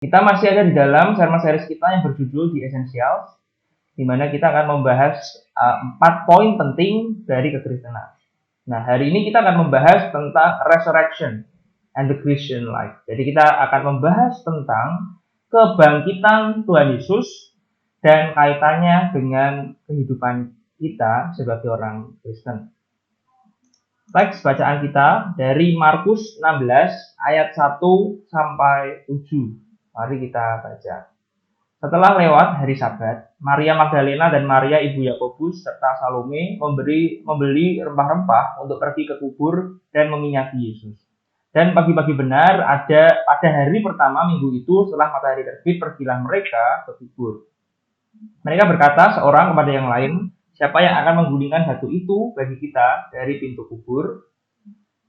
Kita masih ada di dalam sermon series kita yang berjudul The Essentials, di mana kita akan membahas 4 poin penting dari kekristenan. Nah, hari ini kita akan membahas tentang resurrection and the Christian life. Jadi kita akan membahas tentang kebangkitan Tuhan Yesus dan kaitannya dengan kehidupan kita sebagai orang Kristen. Teks bacaan kita dari Markus 16 ayat 1 sampai 7. Mari kita baca. Setelah lewat hari Sabat, Maria Magdalena dan Maria ibu Yakobus serta Salome membeli rempah-rempah untuk pergi ke kubur dan meminyaki Yesus. Dan pagi-pagi benar pada hari pertama minggu itu setelah matahari terbit, pergilah mereka ke kubur. Mereka berkata seorang kepada yang lain, siapa yang akan menggulingkan batu itu bagi kita dari pintu kubur?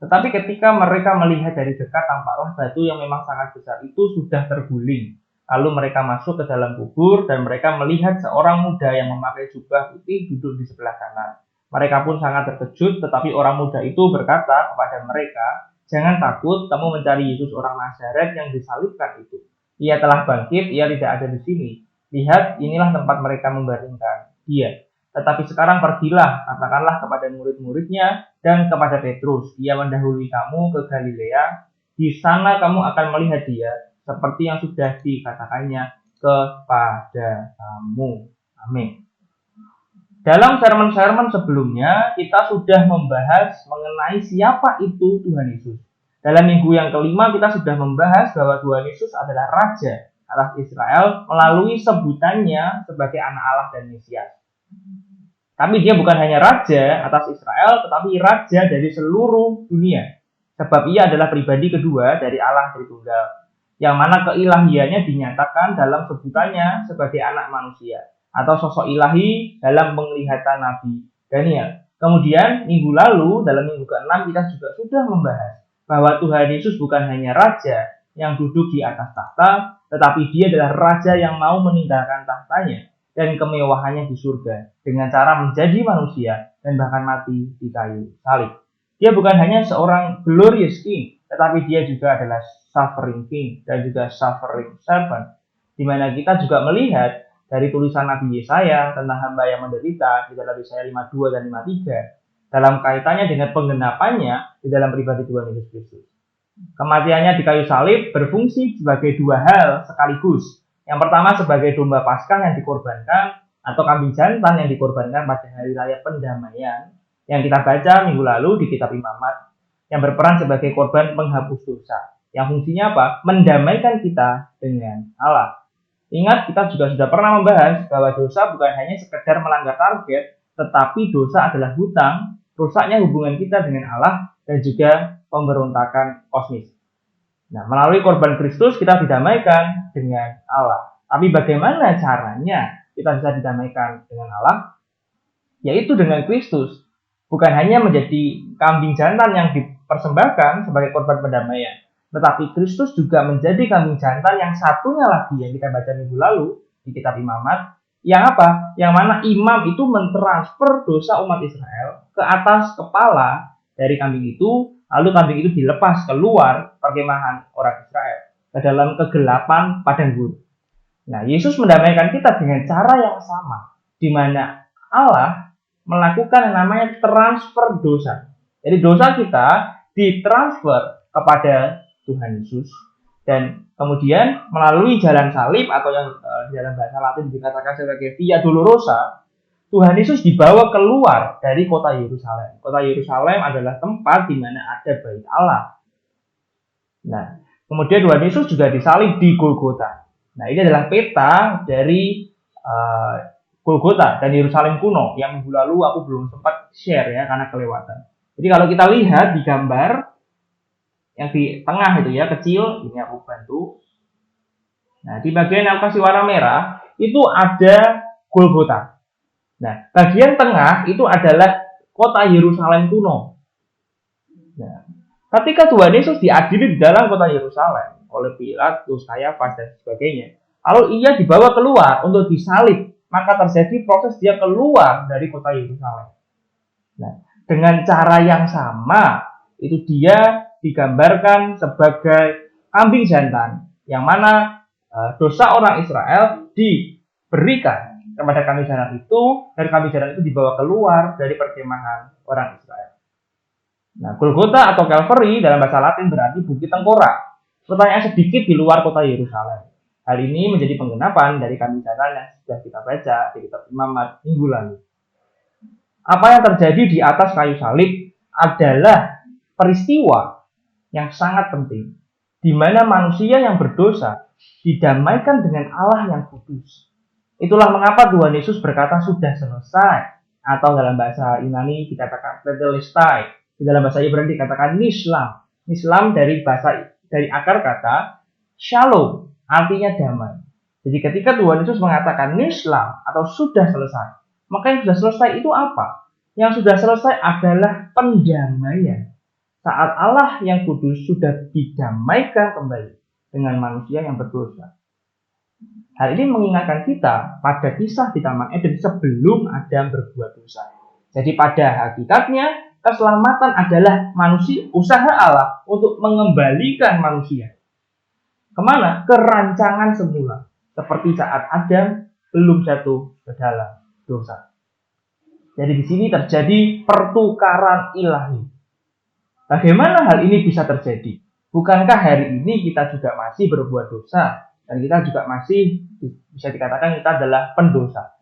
Tetapi ketika mereka melihat dari dekat, tampaklah batu yang memang sangat besar itu sudah terguling. Lalu mereka masuk ke dalam kubur dan mereka melihat seorang muda yang memakai jubah putih duduk di sebelah kanan. Mereka pun sangat terkejut, tetapi orang muda itu berkata kepada mereka, jangan takut, kamu mencari Yesus orang Nazaret yang disalibkan itu. Ia telah bangkit, ia tidak ada di sini. Lihat, inilah tempat mereka membaringkan dia. Tetapi sekarang pergilah, katakanlah kepada murid-muridnya dan kepada Petrus, ia mendahului kamu ke Galilea, di sana kamu akan melihat dia, seperti yang sudah dikatakannya kepada kamu. Amin. Dalam sermon-sermon sebelumnya, kita sudah membahas mengenai siapa itu Tuhan Yesus. Dalam minggu yang kelima, kita sudah membahas bahwa Tuhan Yesus adalah Raja atas Israel melalui sebutannya sebagai anak Allah dan Mesias. Tapi dia bukan hanya raja atas Israel, tetapi raja dari seluruh dunia. Sebab ia adalah pribadi kedua dari Allah Tritunggal, yang mana keilahiannya dinyatakan dalam sebutannya sebagai anak manusia, atau sosok ilahi dalam penglihatan Nabi Daniel. Kemudian minggu lalu, dalam minggu ke-6, kita juga sudah membahas bahwa Tuhan Yesus bukan hanya raja yang duduk di atas tahta, tetapi dia adalah raja yang mau meninggalkan tahtanya dan kemewahannya di surga dengan cara menjadi manusia dan bahkan mati di kayu salib. Dia bukan hanya seorang glorious king, tetapi dia juga adalah suffering king dan juga suffering servant, di mana kita juga melihat dari tulisan Nabi Yesaya tentang hamba yang menderita di dalam Yesaya 52 dan 53 dalam kaitannya dengan penggenapannya di dalam pribadi Tuhan Yesus Kristus. Kematiannya di kayu salib berfungsi sebagai dua hal sekaligus. Yang pertama sebagai domba Paskah yang dikorbankan atau kambing jantan yang dikorbankan pada hari raya pendamaian yang kita baca minggu lalu di kitab Imamat, yang berperan sebagai korban penghapus dosa. Yang fungsinya apa? Mendamaikan kita dengan Allah. Ingat, kita juga sudah pernah membahas bahwa dosa bukan hanya sekedar melanggar target, tetapi dosa adalah hutang, rusaknya hubungan kita dengan Allah dan juga pemberontakan kosmis. Nah, melalui korban Kristus kita didamaikan dengan Allah. Tapi bagaimana caranya kita bisa didamaikan dengan Allah? Yaitu dengan Kristus. Bukan hanya menjadi kambing jantan yang dipersembahkan sebagai korban pendamaian, tetapi Kristus juga menjadi kambing jantan yang satunya lagi yang kita baca minggu lalu di kitab Imamat. Yang apa? Yang mana imam itu mentransfer dosa umat Israel ke atas kepala dari kambing itu, lalu kambing itu dilepas keluar perkemahan orang Israel ke dalam kegelapan padang gurun. Nah, Yesus mendamaikan kita dengan cara yang sama, di mana Allah melakukan yang namanya transfer dosa. Jadi dosa kita ditransfer kepada Tuhan Yesus, dan kemudian melalui jalan salib atau yang dalam bahasa Latin dikatakan sebagai Via Dolorosa, Tuhan Yesus dibawa keluar dari kota Yerusalem. Kota Yerusalem adalah tempat di mana ada bait Allah. Nah, kemudian Tuhan Yesus juga disalib di Golgota. Nah, ini adalah peta dari Golgota dan Yerusalem kuno yang minggu lalu aku belum sempat share ya karena kelewatan. Jadi kalau kita lihat di gambar yang di tengah itu ya kecil, ini aku bantu. Nah, di bagian yang kasih warna merah itu ada Golgota. Nah, bagian tengah itu adalah kota Yerusalem kuno. Nah, ketika Tuhan Yesus diadili di dalam kota Yerusalem oleh Pilatus, Kayafas dan sebagainya, lalu ia dibawa keluar untuk disalib, maka terjadi proses dia keluar dari kota Yerusalem. Nah, dengan cara yang sama, itu dia digambarkan sebagai kambing jantan, yang mana dosa orang Israel diberikan kepada kambing jantan itu, dan kambing jantan itu dibawa keluar dari perkemahan orang Israel. Nah, Golgota atau Calvary dalam bahasa Latin berarti bukit tengkorak, letaknya sedikit di luar kota Yerusalem. Hal ini menjadi penggenapan dari kambing jantan yang sudah kita baca di kitab Imamat minggu lalu. Apa yang terjadi di atas kayu salib adalah peristiwa yang sangat penting, di mana manusia yang berdosa didamaikan dengan Allah yang kudus. Itulah mengapa Tuhan Yesus berkata sudah selesai, atau dalam bahasa Yunani dikatakan tetelestai, di dalam bahasa Ibrani dikatakan nislam. Nislam dari akar kata shalom, artinya damai. Jadi ketika Tuhan Yesus mengatakan nislam atau sudah selesai, maka yang sudah selesai itu apa? Yang sudah selesai adalah pendamaian. Saat Allah yang kudus sudah didamaikan kembali dengan manusia yang berdosa. Hal ini mengingatkan kita pada kisah di Taman Eden sebelum Adam berbuat dosa. Jadi pada hakikatnya keselamatan adalah usaha Allah untuk mengembalikan manusia. Kemana? Ke rancangan semula. Seperti saat Adam belum jatuh ke dalam dosa. Jadi di sini terjadi pertukaran ilahi. Bagaimana hal ini bisa terjadi? Bukankah hari ini kita juga masih berbuat dosa? Dan kita juga masih bisa dikatakan kita adalah pendosa.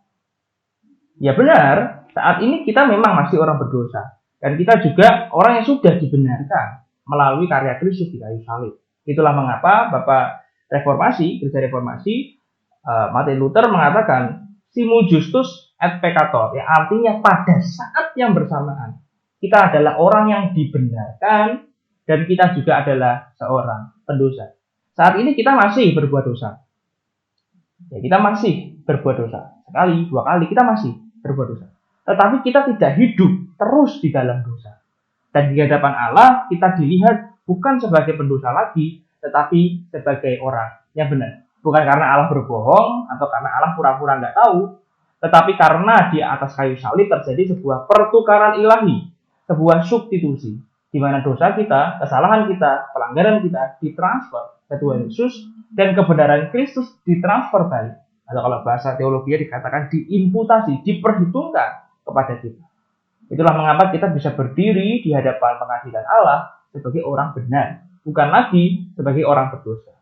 Ya benar, saat ini kita memang masih orang berdosa. Dan kita juga orang yang sudah dibenarkan melalui karya Kristus di kayu salib. Itulah mengapa Bapak Gereja Reformasi, Martin Luther mengatakan simul justus et peccator, ya artinya pada saat yang bersamaan kita adalah orang yang dibenarkan dan kita juga adalah seorang pendosa. Saat ini kita masih berbuat dosa. Ya, kita masih berbuat dosa. Sekali, dua kali kita masih berbuat dosa. Tetapi kita tidak hidup terus di dalam dosa. Dan di hadapan Allah kita dilihat bukan sebagai pendosa lagi, tetapi sebagai orang yang benar. Bukan karena Allah berbohong atau karena Allah pura-pura nggak tahu, tetapi karena di atas kayu salib terjadi sebuah pertukaran ilahi, sebuah substitusi, di mana dosa kita, kesalahan kita, pelanggaran kita ditransfer ke Tuhan Yesus dan kebenaran Kristus ditransfer balik. Atau kalau bahasa teologi dikatakan diimputasi, diperhitungkan kepada kita. Itulah mengapa kita bisa berdiri di hadapan pengadilan Allah sebagai orang benar, bukan lagi sebagai orang berdosa.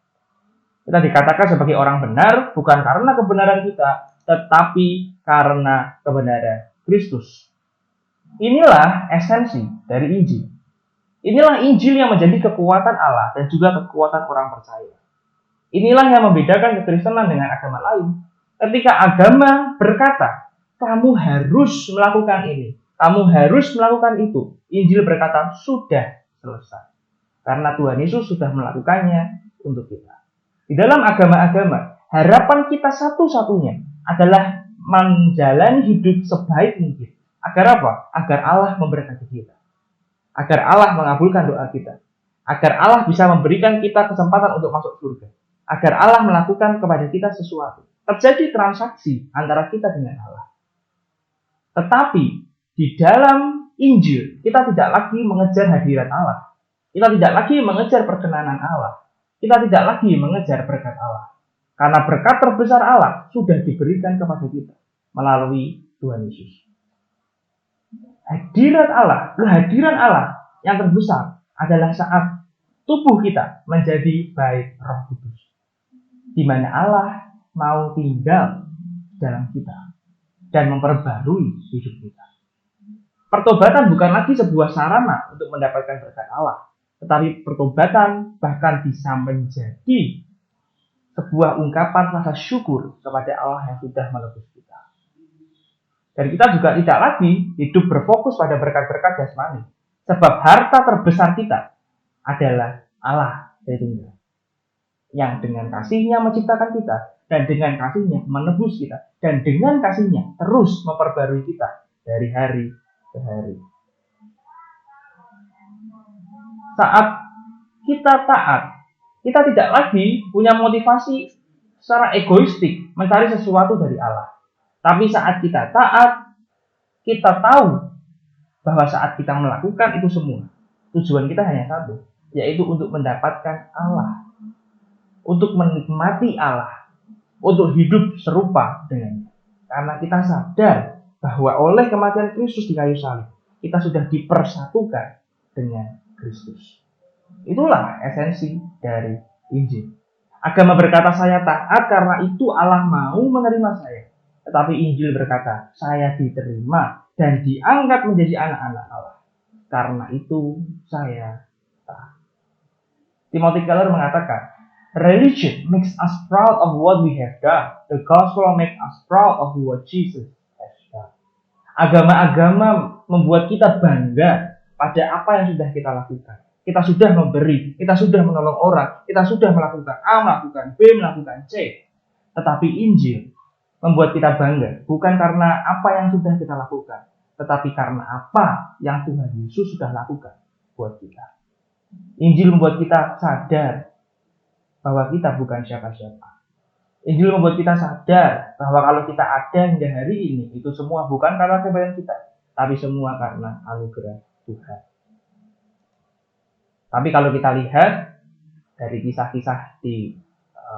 Kita dikatakan sebagai orang benar bukan karena kebenaran kita, tetapi karena kebenaran Kristus. Inilah esensi dari Injil. Inilah Injil yang menjadi kekuatan Allah dan juga kekuatan orang percaya. Inilah yang membedakan kekristenan dengan agama lain. Ketika agama berkata, kamu harus melakukan ini, kamu harus melakukan itu, Injil berkata, sudah selesai. Karena Tuhan Yesus sudah melakukannya untuk kita. Di dalam agama-agama, harapan kita satu-satunya adalah menjalani hidup sebaik mungkin. Agar apa? Agar Allah memberkati kita. Agar Allah mengabulkan doa kita. Agar Allah bisa memberikan kita kesempatan untuk masuk surga. Agar Allah melakukan kepada kita sesuatu. Terjadi transaksi antara kita dengan Allah. Tetapi di dalam Injil, kita tidak lagi mengejar hadirat Allah. Kita tidak lagi mengejar perkenanan Allah. Kita tidak lagi mengejar berkat Allah. Karena berkat terbesar Allah sudah diberikan kepada kita melalui Tuhan Yesus. Kehadiran Allah yang terbesar adalah saat tubuh kita menjadi baik Roh Kudus. Di mana Allah mau tinggal dalam kita dan memperbarui hidup kita. Pertobatan bukan lagi sebuah sarana untuk mendapatkan berkat Allah, tetapi pertobatan bahkan bisa menjadi sebuah ungkapan rasa syukur kepada Allah yang sudah menebus kita. Dan kita juga tidak lagi hidup berfokus pada berkat-berkat jasmani. Sebab harta terbesar kita adalah Allah Tritunggal. Yang dengan kasihnya menciptakan kita. Dan dengan kasihnya menebus kita. Dan dengan kasihnya terus memperbarui kita dari hari ke hari. Saat kita taat, kita tidak lagi punya motivasi secara egoistik mencari sesuatu dari Allah. Tapi saat kita taat, kita tahu bahwa saat kita melakukan itu semua, tujuan kita hanya satu, yaitu untuk mendapatkan Allah. untuk menikmati Allah, untuk hidup serupa dengannya. Karena kita sadar bahwa oleh kematian Kristus di kayu salib, kita sudah dipersatukan dengan Kristus. Itulah esensi dari Injil. Agama berkata saya taat karena itu Allah mau menerima saya. Tetapi Injil berkata saya diterima dan diangkat menjadi anak-anak Allah. Karena itu saya taat. Timothy Keller mengatakan, religion makes us proud of what we have done. The gospel makes us proud of what Jesus has done. Agama-agama membuat kita bangga pada apa yang sudah kita lakukan. Kita sudah memberi, kita sudah menolong orang, kita sudah melakukan A, melakukan B, melakukan C. Tetapi Injil membuat kita bangga, bukan karena apa yang sudah kita lakukan, tetapi karena apa yang Tuhan Yesus sudah lakukan buat kita. Injil membuat kita sadar bahwa kita bukan siapa-siapa. Injil membuat kita sadar bahwa kalau kita ada hingga hari ini, itu semua bukan karena kebaikan kita, tapi semua karena anugerah Tuhan. Tapi kalau kita lihat dari kisah-kisah di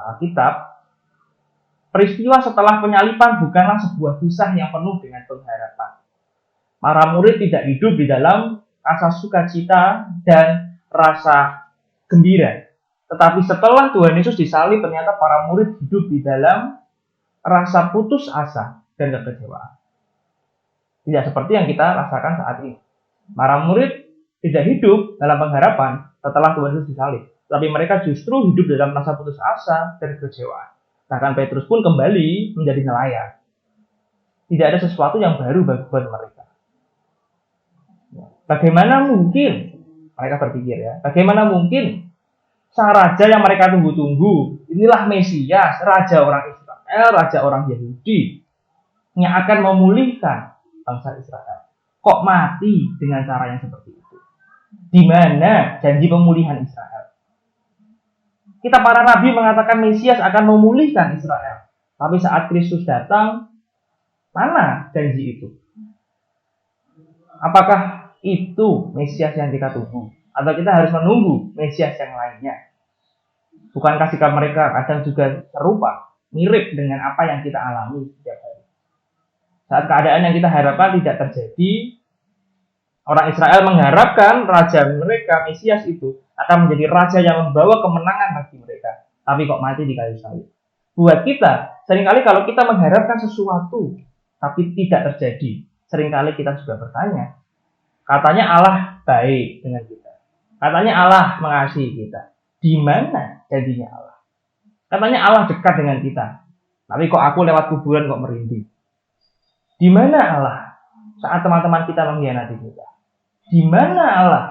Alkitab, peristiwa setelah penyaliban bukanlah sebuah kisah yang penuh dengan pengharapan. Para murid tidak hidup di dalam rasa sukacita dan rasa gembira. Tetapi setelah Tuhan Yesus disalib, ternyata para murid hidup di dalam rasa putus asa dan kekecewaan. Tidak seperti yang kita rasakan saat ini. Para murid tidak hidup dalam pengharapan setelah Tuhan Yesus disalib. Tapi mereka justru hidup dalam rasa putus asa dan kekecewaan. Bahkan Petrus pun kembali menjadi nelayan. Tidak ada sesuatu yang baru buat mereka. Bagaimana mungkin, mereka berpikir ya, bagaimana mungkin sang raja yang mereka tunggu-tunggu, inilah Mesias, raja orang Israel, raja orang Yahudi, yang akan memulihkan bangsa Israel. Kok mati dengan cara yang seperti itu? Di mana janji pemulihan Israel? Kita para nabi mengatakan Mesias akan memulihkan Israel. Tapi saat Kristus datang, mana janji itu? Apakah itu Mesias yang kita tunggu? Atau kita harus menunggu Mesias yang lainnya? Bukankah sikap mereka kadang juga serupa, mirip dengan apa yang kita alami setiap hari? Saat keadaan yang kita harapkan tidak terjadi, orang Israel mengharapkan raja mereka, Mesias itu, akan menjadi raja yang membawa kemenangan bagi mereka. Tapi kok mati di kayu salib? Buat kita, seringkali kalau kita mengharapkan sesuatu, tapi tidak terjadi, seringkali kita juga bertanya, katanya Allah baik dengan kita. Katanya Allah mengasihi kita. Di mana janjinya Allah? Katanya Allah dekat dengan kita. Tapi kok aku lewat kuburan kok merinding? Di mana Allah saat teman-teman kita mengkhianati kita? Di mana Allah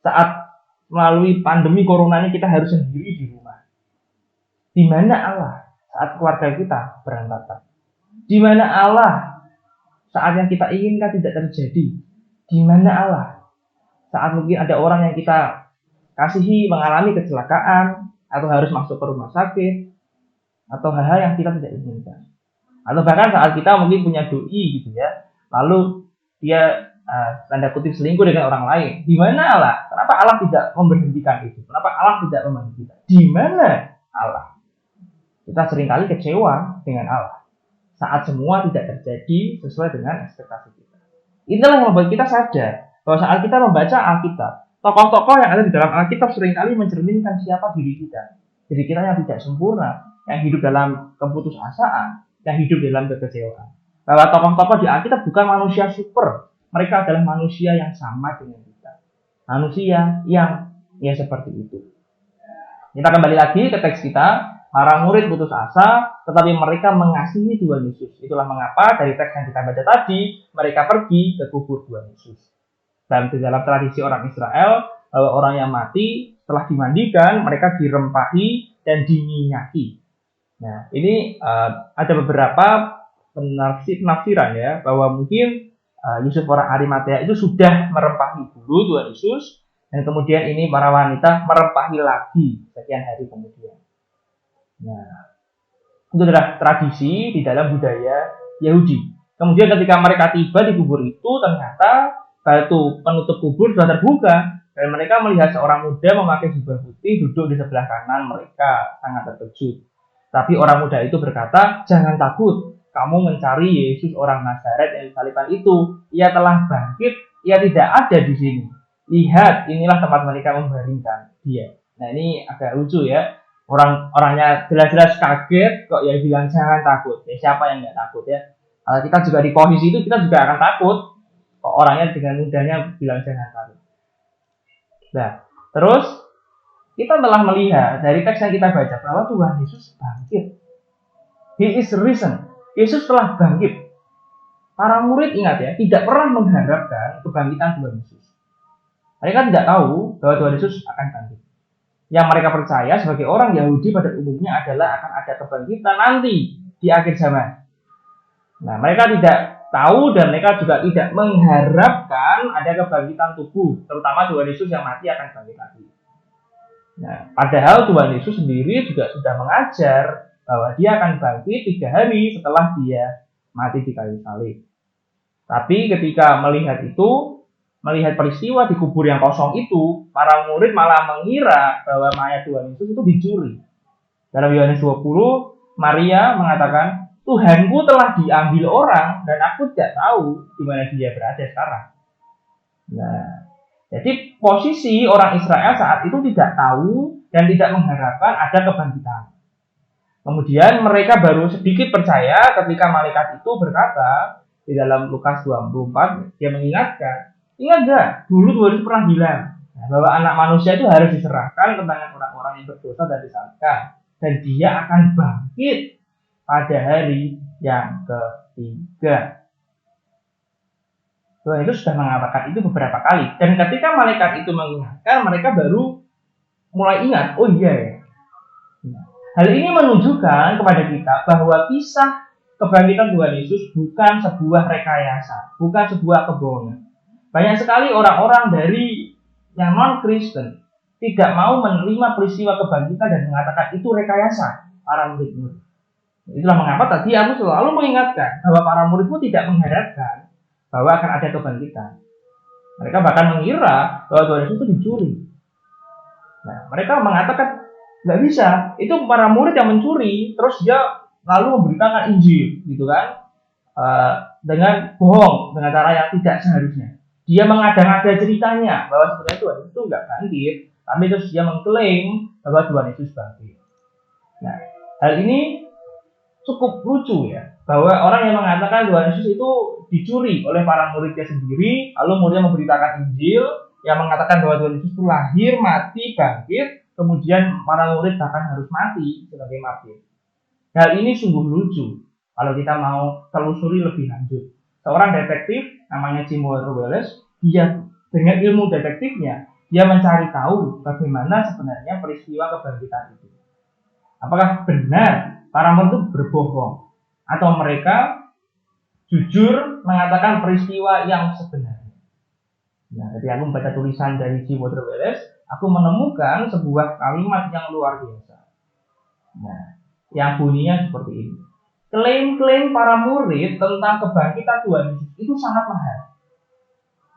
saat melalui pandemi corona ini kita harus sendiri di rumah? Di mana Allah saat keluarga kita berantakan? Di mana Allah saat yang kita inginkan tidak terjadi? Di mana Allah saat mungkin ada orang yang kita kasihi mengalami kecelakaan atau harus masuk ke rumah sakit atau hal-hal yang kita tidak inginkan? Atau bahkan saat kita mungkin punya doi gitu ya, lalu dia tanda kutip selingkuh dengan orang lain. Di mana Allah? Kenapa Allah tidak memberhentikan itu? Kenapa Allah tidak membantu kita? Di mana Allah? Kita seringkali kecewa dengan Allah saat semua tidak terjadi sesuai dengan ekspektasi kita. Itulah yang membuat kita sadar bahwa saat kita membaca Alkitab, tokoh-tokoh yang ada di dalam Alkitab seringkali mencerminkan siapa diri kita. Diri kita yang tidak sempurna, yang hidup dalam keputusasaan, yang hidup dalam kekecewaan. Bahwa tokoh-tokoh di Alkitab bukan manusia super. Mereka adalah manusia yang sama dengan kita. Manusia yang seperti itu. Kita kembali lagi ke teks kita. Para murid putus asa, tetapi mereka mengasihi Tuhan Yesus. Itulah mengapa dari teks yang kita baca tadi, mereka pergi ke kubur Tuhan Yesus. Dan di dalam tradisi orang Israel, bahwa orang yang mati setelah dimandikan, mereka dirempahi dan diminyaki. Nah, ini ada beberapa penafsiran ya, bahwa mungkin Yusuf orang Arimatea itu sudah merempahi dulu Tuhan Yesus, dan kemudian ini para wanita merempahi lagi sekian hari kemudian. Nah, itu adalah tradisi di dalam budaya Yahudi. Kemudian ketika mereka tiba di kubur itu, ternyata batu penutup kubur sudah terbuka Dan mereka melihat seorang muda memakai jubah putih duduk di sebelah kanan mereka, sangat terkejut. Tapi orang muda itu berkata, "Jangan takut, kamu mencari Yesus orang Nazaret yang disalibkan itu. Ia telah bangkit, ia tidak ada di sini. Lihat, inilah tempat mereka membaringkan dia." Nah, ini agak lucu ya. Orang-orangnya jelas-jelas kaget kok ya bilang jangan takut. Ya siapa yang nggak takut ya? Kalau kita juga di posisi itu kita juga akan takut. Kok orangnya dengan mudahnya bilang jangan takut. Nah, terus kita telah melihat dari teks yang kita baca bahwa Tuhan Yesus bangkit. He is risen. Yesus telah bangkit. Para murid ingat ya, tidak pernah mengharapkan kebangkitan Tuhan Yesus. Mereka tidak tahu bahwa Tuhan Yesus akan bangkit. Yang mereka percaya sebagai orang Yahudi pada umumnya adalah akan ada kebangkitan nanti di akhir zaman. Nah, mereka tidak tahu dan mereka juga tidak mengharapkan ada kebangkitan tubuh, terutama Tuhan Yesus yang mati akan bangkit lagi. Nah, padahal Tuhan Yesus sendiri juga sudah mengajar bahwa dia akan bangkit 3 hari setelah dia mati di kayu salib. Tapi ketika melihat peristiwa di kubur yang kosong itu, para murid malah mengira bahwa mayat Tuhan Yesus itu dicuri. Dalam Yohanes 20, Maria mengatakan, "Tuhanku telah diambil orang dan aku tidak tahu di mana dia berada sekarang." Nah, jadi posisi orang Israel saat itu tidak tahu dan tidak mengharapkan ada kebangkitan. Kemudian mereka baru sedikit percaya ketika malaikat itu berkata di dalam Lukas 24, dia mengingatkan, "Ingat gak, dulu Tuhan Yesus pernah bilang bahwa anak manusia itu harus diserahkan ke tangan orang-orang yang berdosa dan disalibkan, dan dia akan bangkit pada hari yang ketiga." Tuhan itu sudah mengatakan itu beberapa kali. Dan ketika malaikat itu mengingatkan, mereka baru mulai ingat, oh iya ya. Hal ini menunjukkan kepada kita bahwa kisah kebangkitan Tuhan Yesus bukan sebuah rekayasa, bukan sebuah kebohongan. Banyak sekali orang-orang dari yang non-Kristen tidak mau menerima peristiwa kebangkitan dan mengatakan itu rekayasa para murid-murid. Itulah mengapa tadi aku selalu mengingatkan bahwa para muridmu tidak mengharapkan bahwa akan ada kebangkitan. Mereka bahkan mengira bahwa Tuhan Yesus itu dicuri. Nah, mereka mengatakan nggak bisa, itu para murid yang mencuri, terus dia lalu memberitakan Injil, gitu kan, dengan bohong, dengan cara yang tidak seharusnya. Dia mengada-ngada ceritanya bahwa sebenarnya Tuhan Yesus itu nggak bangkit, tapi terus dia mengklaim bahwa Tuhan Yesus bangkit. Nah, hal ini cukup lucu ya, bahwa orang yang mengatakan Tuhan Yesus itu dicuri oleh para muridnya sendiri, lalu muridnya memberitakan Injil yang mengatakan bahwa Tuhan Yesus itu lahir, mati, bangkit, kemudian para murid bahkan harus mati sebagai martir. Hal ini sungguh lucu kalau kita mau telusuri lebih lanjut. Seorang detektif namanya Jim Wallace, dia dengan ilmu detektifnya, dia mencari tahu bagaimana sebenarnya peristiwa kebangkitan itu. Apakah benar para murid itu berbohong atau mereka jujur mengatakan peristiwa yang sebenarnya. Nah, ketika aku membaca tulisan dari Jim Wallace, aku menemukan sebuah kalimat yang luar biasa. Nah, yang bunyinya seperti ini. Klaim-klaim para murid tentang kebangkitan Tuhan Yesus itu sangat mahal.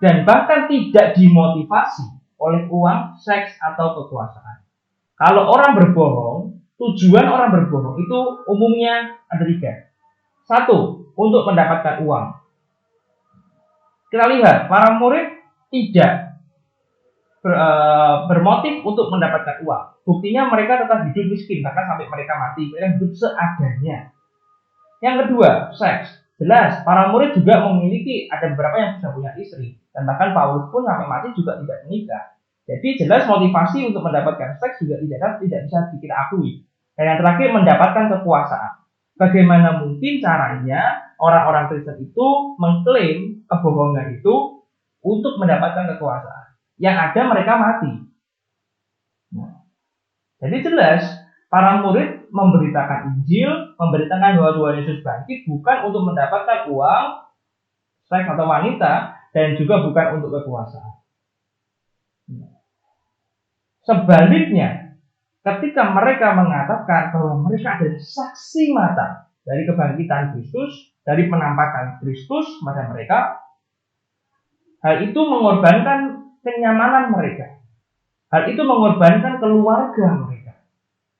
Dan bahkan tidak dimotivasi oleh uang, seks, atau kekuasaan. Kalau orang berbohong, tujuan orang berbohong itu umumnya ada 3. 1, untuk mendapatkan uang. Kita lihat, para murid tidak bermotif untuk mendapatkan uang. Buktinya mereka tetap hidup miskin, bahkan sampai mereka mati, mereka hidup seadanya. Yang kedua, seks. Jelas, para murid juga memiliki, ada beberapa yang sudah punya istri, dan bahkan Paulus pun sampai mati juga tidak menikah. Jadi jelas motivasi untuk mendapatkan seks juga tidak bisa kita akui. Dan yang terakhir, mendapatkan kekuasaan. Bagaimana mungkin caranya orang-orang Kristen itu mengklaim kebohongan itu untuk mendapatkan kekuasaan? Yang ada mereka mati. Nah, jadi jelas para murid memberitakan Injil, memberitakan bahwa Tuhan Yesus bangkit bukan untuk mendapatkan uang, seks atau wanita, dan juga bukan untuk kekuasaan. Sebaliknya, ketika mereka mengatakan bahwa mereka adalah saksi mata dari kebangkitan Kristus, dari penampakan Kristus pada mereka, hal itu mengorbankan kenyamanan mereka. Hal itu mengorbankan keluarga mereka.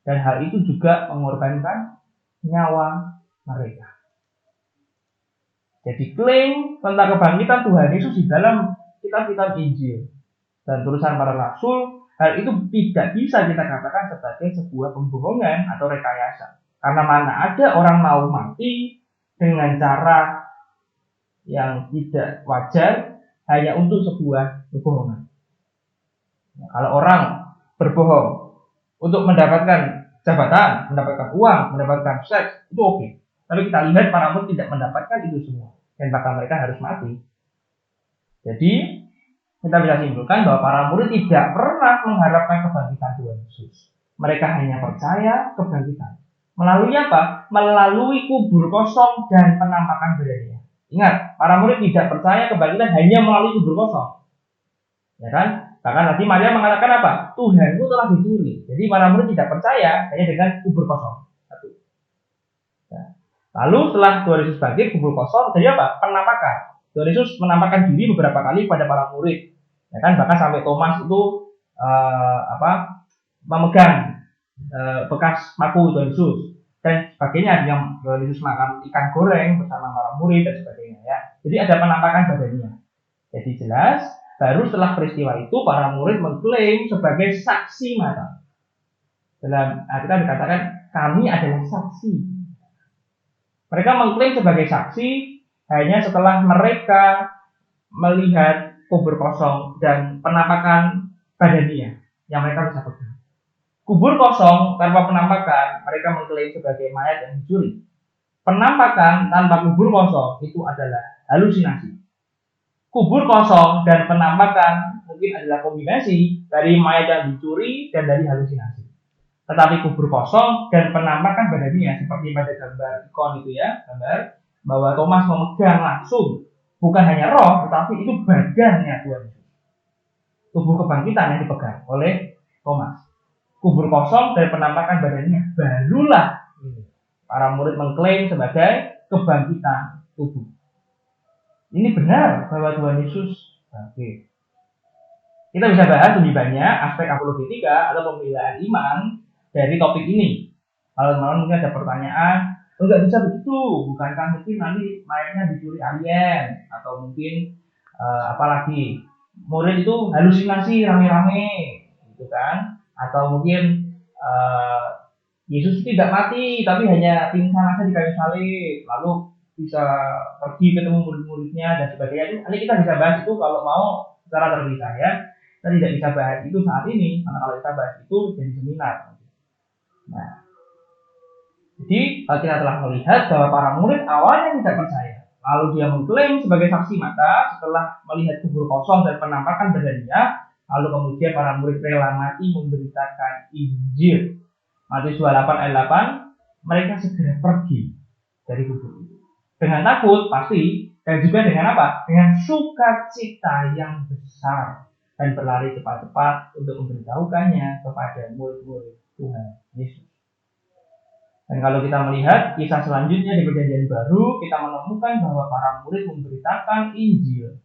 Dan hal itu juga mengorbankan nyawa mereka. Jadi klaim tentang kebangkitan Tuhan Yesus di dalam kitab-kitab Injil dan tulisan para rasul, hal itu tidak bisa kita katakan sebagai sebuah pembohongan atau rekayasa. Karena mana ada orang mau mati dengan cara yang tidak wajar hanya untuk sebuah kebohongan. Nah, kalau orang berbohong untuk mendapatkan jabatan, mendapatkan uang, mendapatkan seks, itu oke. Tapi kita lihat para murid tidak mendapatkan itu semua. Dan bahkan mereka harus mati. Jadi kita bisa simpulkan bahwa para murid tidak pernah mengharapkan kebangkitan Tuhan Yesus. Mereka hanya percaya kebangkitan. Melalui apa? Melalui kubur kosong dan penampakan badannya. Ingat, para murid tidak percaya kebangkitan hanya melalui kubur kosong. Ya kan? Bahkan nanti Maria mengatakan apa? Tuhanku telah dicuri. Jadi para murid tidak percaya hanya dengan kubur kosong. Satu. Lalu setelah Tuhan Yesus bangkit, kubur kosong, jadi apa? Penampakan. Tuhan Yesus menampakkan diri beberapa kali kepada para murid. Ya kan? Bahkan sampai Thomas itu memegang bekas paku Tuhan Yesus dan sebagainya, yang Tuhan Yesus makan ikan goreng bersama para murid dan sebagainya. Ya. Jadi ada penampakan badannya. Jadi jelas, baru setelah peristiwa itu para murid mengklaim sebagai saksi mata. Dalam Alkitab dikatakan kami adalah saksi. Mereka mengklaim sebagai saksi hanya setelah mereka melihat kubur kosong dan penampakan badannya yang mereka bisa pegang. Kubur kosong tanpa penampakan mereka mengklaim sebagai mayat yang dicuri. Penampakan tanpa kubur kosong itu adalah halusinasi. Kubur kosong dan penampakan mungkin adalah kombinasi dari mayat yang dicuri dan dari halusinasi. Tetapi kubur kosong dan penampakan badannya seperti pada gambar ikon itu ya, gambar bahwa Thomas memegang langsung bukan hanya roh, tetapi itu badannya Tuhan Yesus. Tubuh kebangkitan yang dipegang oleh Thomas. Kubur kosong dan penampakan badannya, barulah para murid mengklaim sebagai kebangkitan tubuh. Ini benar bahwa Tuhan Yesus bangkit. Kita bisa bahas lebih banyak aspek apologetika atau pembelaan iman dari topik ini. Kalau malam mungkin ada pertanyaan, enggak bisa begitu, bukankah mungkin nanti mayatnya dicuri alien atau mungkin apalagi murid itu halusinasi rame-rame, gitu kan? Atau mungkin Yesus tidak mati tapi hanya pingsan aja di kayu salib, lalu bisa pergi ketemu murid-muridnya dan sebagainya. Nanti kita bisa bahas itu kalau mau secara terpisah ya. Kita tidak bisa bahas itu saat ini, karena kalau kita bahas itu jadi seminar. Nah, jadi kita telah melihat bahwa para murid awalnya tidak percaya. Lalu dia mengklaim sebagai saksi mata setelah melihat kubur kosong dan penampakan badannya. Lalu kemudian para murid rela mati memberitakan Injil. Matius 28 ayat 8, mereka segera pergi dari kubur itu. Dengan takut pasti, dan juga dengan apa? Dengan sukacita yang besar. Dan berlari cepat-cepat untuk memberitahukannya kepada murid-murid Tuhan Yesus. Dan kalau kita melihat kisah selanjutnya di Perjanjian Baru, kita menemukan bahwa para murid memberitakan Injil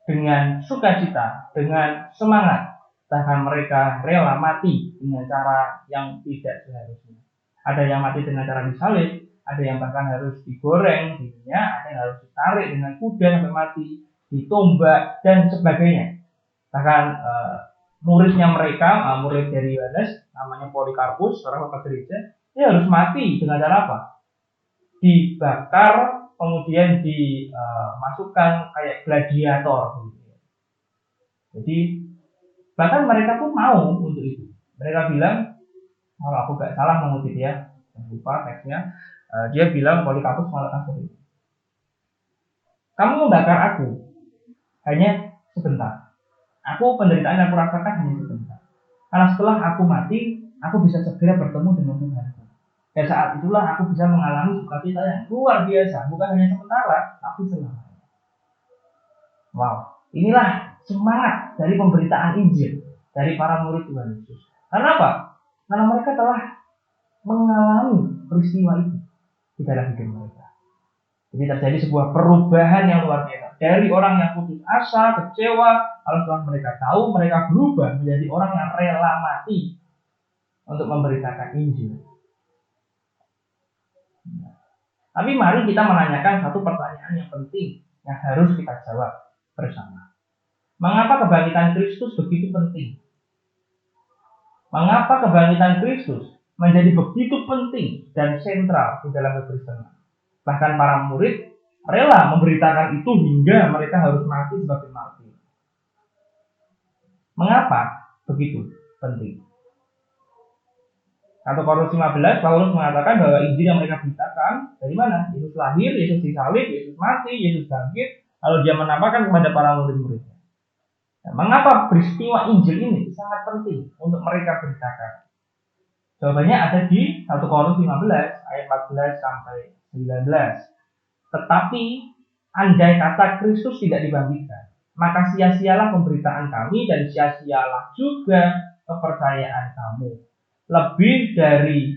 dengan sukacita, dengan semangat. Bahkan mereka rela mati dengan cara yang tidak seharusnya. Ada yang mati dengan cara disalib, ada yang bahkan harus digoreng di minyak, ada yang harus ditarik dengan kuda sampai mati, ditombak, dan sebagainya. Bahkan muridnya mereka, murid dari Yohanes, namanya Polikarpus, seorang bapak gereja, dia harus mati dengan cara apa? Dibakar, kemudian dimasukkan kayak gladiator. Jadi bahkan mereka pun mau untuk itu. Mereka bilang, kalau aku gak salah mengutip ya, lupa teksnya, dia bilang Polikarpus mengatakan seperti itu. Kamu membakar aku hanya sebentar. Aku penderitaan yang aku rasakan hanya sebentar. Karena setelah aku mati, aku bisa segera bertemu dengan Tuhanku. Dan saat itulah aku bisa mengalami sukacita yang luar biasa, bukan hanya sementara, tapi selamanya. Wow, inilah semangat dari pemberitaan Injil dari para murid Tuhan Yesus. Karena apa? Karena mereka telah mengalami peristiwa itu di dalam hidup mereka. Jadi terjadi sebuah perubahan yang luar biasa. Dari orang yang putus asa, kecewa, lalu setelah mereka tahu, mereka berubah menjadi orang yang rela mati untuk memberitakan Injil. Tapi mari kita menanyakan satu pertanyaan yang penting yang harus kita jawab bersama. Mengapa kebangkitan Kristus begitu penting? Mengapa kebangkitan Kristus menjadi begitu penting dan sentral di dalam kekristenan? Bahkan para murid rela memberitakan itu hingga mereka harus mati sebagai martir. Mengapa begitu penting? 1 Korintus 15, Paulus mengatakan bahwa Injil yang mereka beritakan dari mana? Yesus lahir, Yesus disalib, Yesus mati, Yesus bangkit, lalu dia menampakkan kepada para murid-muridnya. Nah, mengapa peristiwa Injil ini sangat penting untuk mereka beritakan? Jawabannya ada di 1 Korintus 15 ayat 14 sampai 19. Tetapi andai kata Kristus tidak dibangkitkan, maka sia-sialah pemberitaan kami dan sia-sialah juga kepercayaan kamu. Lebih dari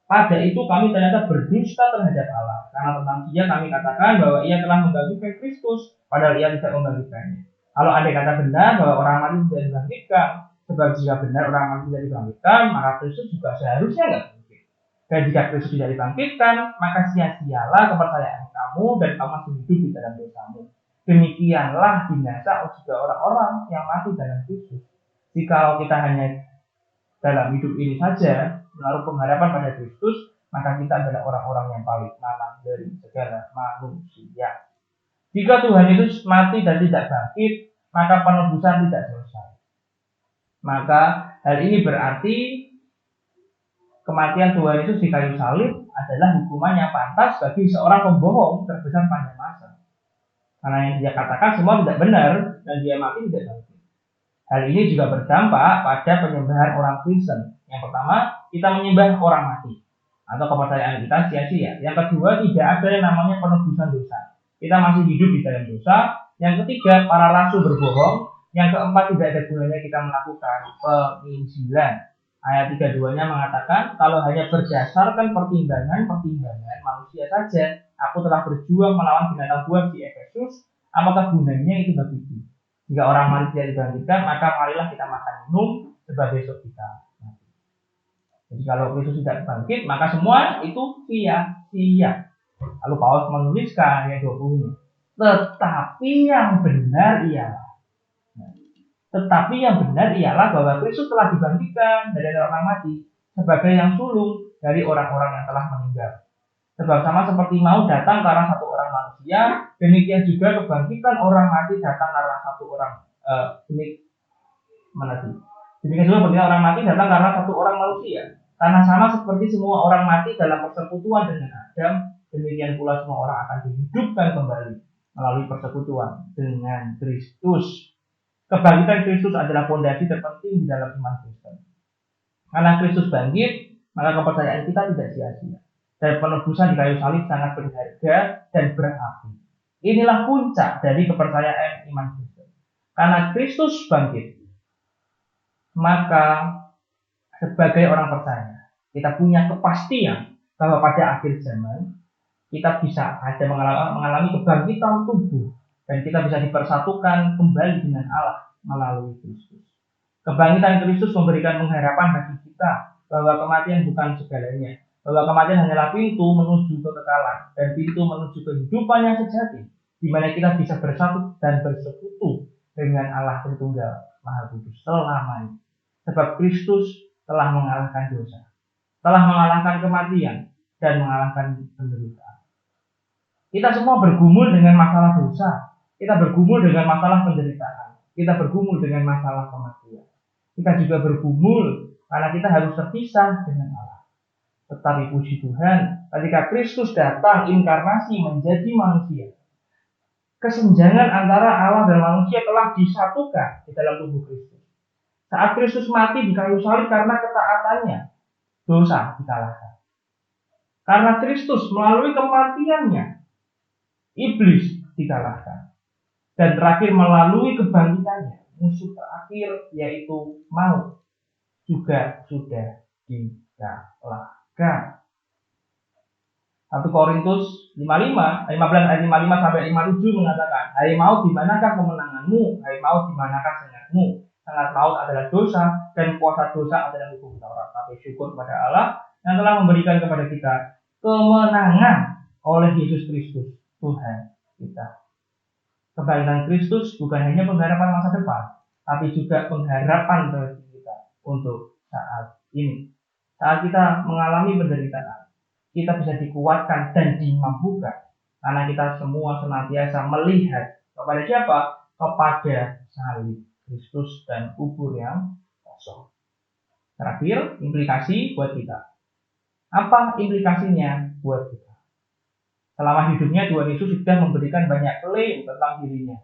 pada itu kami ternyata berdusta terhadap Allah, karena tentang dia kami katakan bahwa ia telah membangkitkan Kristus, padahal ia tidak membangkitkannya. Kalau andai kata benar bahwa orang mati tidak dibangkitkan, sebab jika benar orang mati tidak dibangkitkan, maka Kristus juga seharusnya tidak bangkit. Dan jika Kristus tidak dibangkitkan, maka sia-sialah kepercayaan kamu dan kamu masih hidup di dalam dosamu. Demikianlah binasa juga orang-orang yang mati dalam Kristus. Jika kita hanya dalam hidup ini saja menaruh pengharapan pada Kristus, maka kita adalah orang-orang yang paling malang dari segala manusia. Jika Tuhan Yesus mati dan tidak bangkit, maka penebusan tidak selesai. Maka hal ini berarti kematian Tuhan Yesus di kayu salib adalah hukuman yang pantas bagi seorang pembohong terbesar pada masa. Karena yang dia katakan semua tidak benar dan dia mati tidak bangkit. Hal ini juga berdampak pada penyembahan orang Kristen. Yang pertama, kita menyembah orang mati atau kepercayaan kita sia-sia. Yang kedua, tidak ada yang namanya penebusan dosa. Kita masih hidup di dalam dosa. Yang ketiga, para rasul berbohong. Yang keempat, tidak ada gunanya kita melakukan penginjilan. Ayat 32-nya mengatakan, kalau hanya berdasarkan pertimbangan manusia saja, aku telah berjuang melawan binatang buas di Efesus, apakah gunanya itu bagiku? Jika orang mati tidak dibangkitkan, maka marilah kita makan minum, sebab besok kita mati. Jadi kalau Kristus tidak bangkit, maka semua itu sia-sia. Lalu Paulus menuliskan ayat 20-nya. Tetapi yang benar ialah bahwa Kristus telah dibangkitkan dari orang mati sebagai yang sulung dari orang-orang yang telah meninggal. Sebab sama seperti mau datang karena satu orang manusia, demikian juga kebangkitan orang mati datang karena satu orang Demikian juga kebangkitan orang mati datang karena satu orang manusia. Karena sama seperti semua orang mati dalam persekutuan dengan Adam, demikian pula semua orang akan dihidupkan kembali melalui persekutuan dengan Kristus. Kebangkitan Kristus adalah fondasi terpenting di dalam iman Kristen. Karena Kristus bangkit, maka kepercayaan kita tidak sia-sia. Dan penebusan di kayu salib sangat berharga dan berarti. Inilah puncak dari kepercayaan iman Kristen. Karena Kristus bangkit, maka sebagai orang percaya, kita punya kepastian bahwa pada akhir zaman kita bisa ada mengalami kebangkitan tubuh dan kita bisa dipersatukan kembali dengan Allah melalui Kristus. Kebangkitan Kristus memberikan pengharapan bagi kita bahwa kematian bukan segalanya, bahwa kematian hanyalah pintu menuju kekekalan dan pintu menuju kehidupan yang sejati, di mana kita bisa bersatu dan bersekutu dengan Allah Tritunggal Maha Kudus selamanya. Sebab Kristus telah mengalahkan dosa, telah mengalahkan kematian, dan mengalahkan penderitaan. Kita semua bergumul dengan masalah dosa, kita bergumul dengan masalah penderitaan, kita bergumul dengan masalah kematian. Kita juga bergumul karena kita harus terpisah dengan Allah. Tetapi puji Tuhan, ketika Kristus datang inkarnasi menjadi manusia, kesenjangan antara Allah dan manusia telah disatukan di dalam tubuh Kristus. Saat Kristus mati di kayu salib karena ketaatannya, dosa dikalahkan. Karena Kristus melalui kematiannya, iblis dikalahkan. Dan terakhir melalui kebangkitannya, musuh terakhir yaitu maut juga sudah dikalahkan. 1 Korintus 55, 15 ayat 55 sampai 57 mengatakan, hai maut, di manakah kemenanganmu? Hai maut, di manakah sengatmu? Sangat maut adalah dosa, dan kuasa dosa adalah hukum Taurat. Tapi syukur kepada Allah yang telah memberikan kepada kita kemenangan oleh Yesus Kristus, Tuhan kita. Kebangkitan Kristus bukan hanya pengharapan masa depan, tapi juga pengharapan bagi kita untuk saat ini. Saat kita mengalami penderitaan, kita bisa dikuatkan dan dimampukan karena kita semua senantiasa melihat kepada siapa? Kepada salib Kristus dan kubur yang kosong. Terakhir, implikasi buat kita. Apa implikasinya buat kita? Selama hidupnya Tuhan Yesus sudah memberikan banyak klaim tentang dirinya.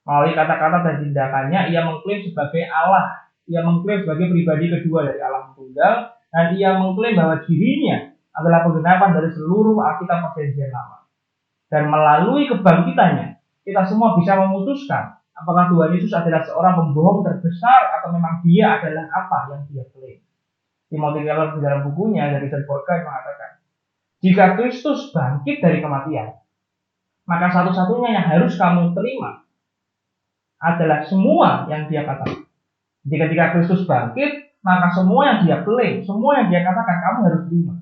Melalui kata-kata dan tindakannya, ia mengklaim sebagai Allah. Ia mengklaim sebagai pribadi kedua dari Allah Tunggal, dan ia mengklaim bahwa dirinya adalah penggenapan dari seluruh Alkitab Perjanjian Lama. Dan melalui kebangkitannya, kita semua bisa memutuskan apakah Tuhan Yesus adalah seorang pembohong terbesar atau memang dia adalah apa yang dia klaim. Timothy Keller di dalam bukunya dari St. Borges mengatakan, jika Kristus bangkit dari kematian, maka satu-satunya yang harus kamu terima adalah semua yang dia katakan. Jika Kristus bangkit, maka semua yang dia klaim, semua yang dia katakan kamu harus terima.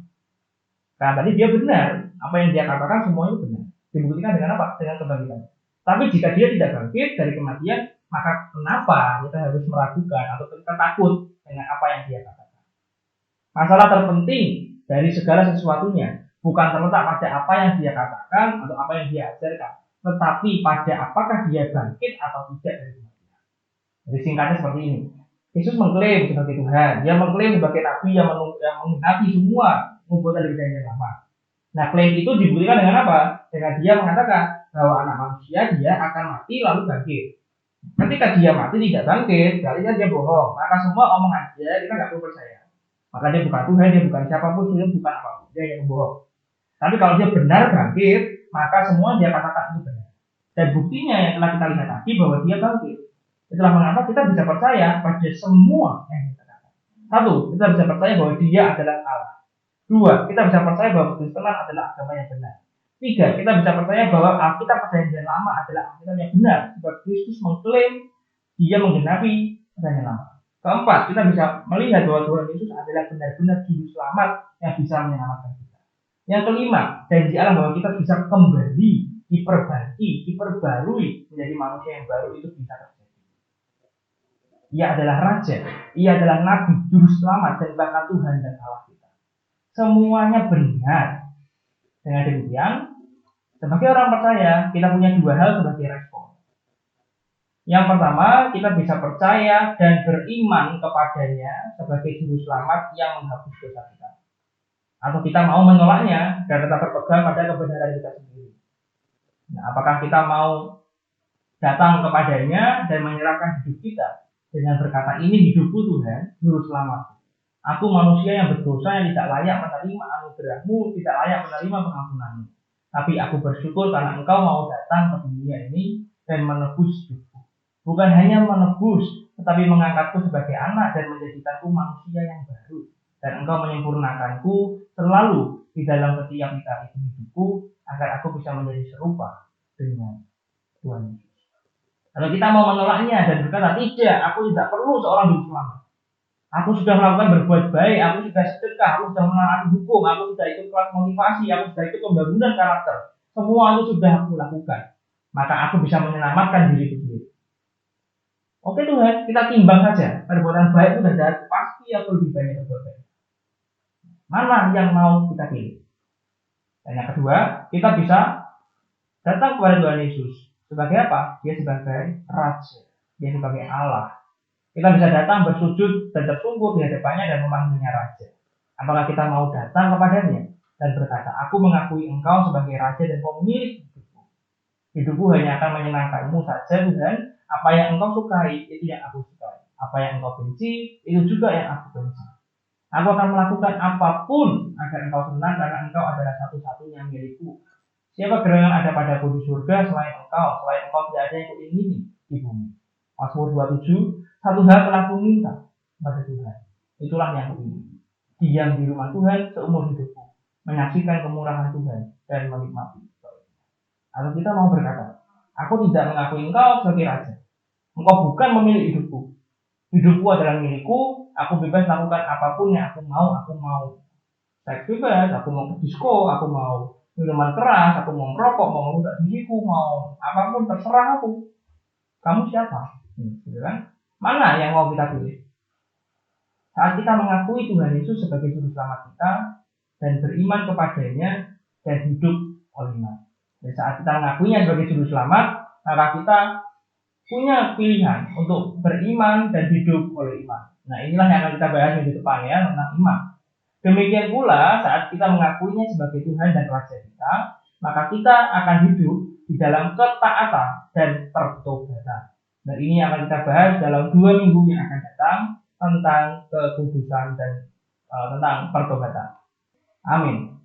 Karena tadi dia benar, apa yang dia katakan semuanya benar. Dibuktikan dengan apa? Dengan kebangkitan. Tapi jika dia tidak bangkit dari kematian, maka kenapa kita harus meragukan atau kita takut dengan apa yang dia katakan? Masalah terpenting dari segala sesuatunya bukan terletak pada apa yang dia katakan atau apa yang dia ajarkan, tetapi pada apakah dia bangkit atau tidak dari kematian. Jadi singkatnya seperti ini. Yesus mengklaim sebagai Tuhan, dia mengklaim sebagai Nabi yang menggenapi semua nubuatan dari Perjanjian Lama. Nah, klaim itu dibuktikan dengan apa? Dengan dia mengatakan bahwa anak manusia dia akan mati lalu bangkit. Ketika dia mati tidak bangkit, berarti dia bohong. Maka semua omongan dia kita nggak perlu percaya. Maka dia bukan Tuhan, dia bukan siapapun, dia bukan apapun, dia yang bohong. Tapi kalau dia benar bangkit, maka semua dia katakan itu benar. Dan buktinya yang telah kita lihat tadi bahwa dia bangkit. Itulah mengapa kita bisa percaya pada semua yang dia katakan. Satu, kita bisa percaya bahwa dia adalah Allah. Dua, kita bisa percaya bahwa Kristenan adalah agama yang benar. Tiga, kita bisa percaya bahwa Alkitab Perjanjian Lama adalah Alkitab yang benar. Sebab Kristus mengklaim dia menggenapi Perjanjian Lama. Keempat, kita bisa melihat bahwa Tuhan Yesus adalah benar-benar juru selamat yang bisa menyelamatkan kita. Yang kelima, janji Allah bahwa kita bisa kembali, diperbaiki, diperbarui menjadi manusia yang baru itu bisa terjadi. Ia adalah Raja, ia adalah Nabi, juru selamat, dan bahkan Tuhan dan Allah kita. Semuanya benar. Dengan demikian, sebagai orang percaya, kita punya dua hal sebagai respon. Yang pertama, kita bisa percaya dan beriman kepadanya sebagai juru selamat yang menghapus dosa kita. Atau kita mau menolaknya dan tetap berpegang pada kebenaran kita sendiri. Nah, apakah kita mau datang kepadanya dan menyerahkan hidup kita dengan berkata, ini hidupku Tuhan, juru selamat. Aku manusia yang berdosa yang tidak layak menerima anugerah-Mu, tidak layak menerima pengampunan-Mu. Tapi aku bersyukur karena Engkau mau datang ke dunia ini dan menebus hidupku. Bukan hanya menebus, tetapi mengangkatku sebagai anak dan menjadikanku manusia yang baru. Dan Engkau menyempurnakanku selalu di dalam setiap lika-liku hidupku agar aku bisa menjadi serupa dengan Tuhan Yesus. Kalau kita mau menolaknya dan berkata, tidak, aku tidak perlu seorang juru selamat. Aku sudah melakukan berbuat baik, aku sudah sedekah, aku sudah menaati hukum, aku sudah ikut kelas motivasi, aku sudah ikut pembangunan karakter. Semua itu sudah aku lakukan. Maka aku bisa menyelamatkan diriku sendiri. Oke Tuhan, kita timbang saja. Perbuatan baik itu dan jahat, pasti aku lebih banyak berbuat baik. Mana yang mau kita pilih? Dan yang kedua, kita bisa datang kepada Tuhan Yesus. Sebagai apa? Dia sebagai Raja. Dia sebagai Allah. Kita bisa datang bersujud dan tersungkur di hadapannya dan memanggilnya Raja. Apakah kita mau datang kepadanya dan berkata, aku mengakui Engkau sebagai Raja dan pemilik hidupku. Hidupku hanya akan menyenangkan-Mu saja Tuhan. Apa yang Engkau sukai, itu yang aku sukai. Apa yang Engkau benci, itu juga yang aku benci. Aku akan melakukan apapun agar Engkau senang karena Engkau adalah satu-satunya milikku. Siapa gerangan ada padaku di surga selain Engkau tidak ada yang kuingini di bumi. Mazmur 27, satu hal telah kuminta pada Tuhan. Itulah yang kuingini. Diam di rumah Tuhan seumur hidupku, menyaksikan kemurahan Tuhan dan menikmati Atau kita mau berkata, aku tidak mengakui engkau sebagai raja. Engkau bukan pemilik hidupku. Hidupku adalah milikku, aku bebas lakukan apapun yang aku mau. Seks bebas, aku mau ke disco, aku mau minuman keras, aku mau merokok, mau merusak diriku, mau apapun terserah aku. Kamu siapa? Gitu kan? Mana yang mau kita pilih? Saat kita mengakui Tuhan Yesus sebagai juru selamat kita dan beriman kepadanya dan hidup oleh iman. Dan saat kita mengakuinya sebagai juru selamat, maka kita punya pilihan untuk beriman dan hidup oleh iman. Nah, inilah yang akan kita bahas minggu depan ya, tentang iman. Demikian pula saat kita mengakuinya sebagai Tuhan dan Raja kita, maka kita akan hidup di dalam ketaatan dan pertobatan. Nah, ini akan kita bahas dalam 2 minggu yang akan datang tentang kekudusan dan tentang pertobatan. Amin.